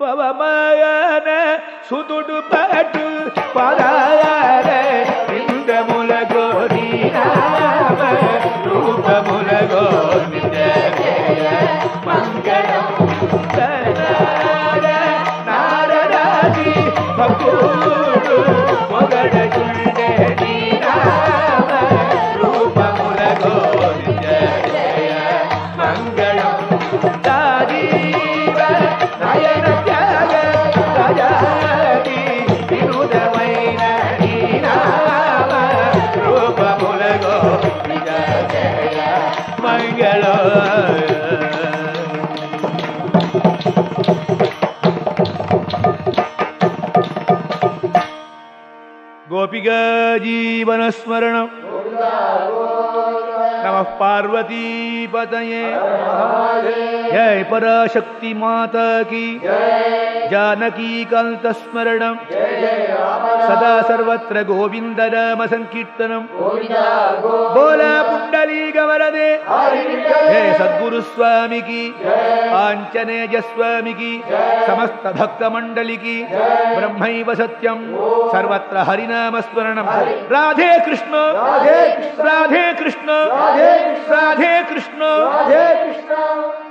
பவமயன சுதுடு பட்டு பராயர இந்த முலகோரி நாம ரூப முலகோரி மங்களம் நாரதாதி பக்கூடு மகட குண்டே நாம ரூப முலகோரி மங்களம் தாதீவ நயன गोपिका जीवन स्मरण नमः पार्वती पतये जय पराशक्ति माता की जानकी कांत स्मरणं सदा सर्वत्र गोविंद नाम संकीर्तनम बोला पुंडलीक वरदे जय सद्गुरु स्वामी की आंजनेय स्वामी की समस्त भक्त मंडली की ब्रह्मैव सत्यम सर्वत्र हरिनाम स्मरणम राधे कृष्ण राधे कृष्ण राधे कृष्ण राधे कृष्ण।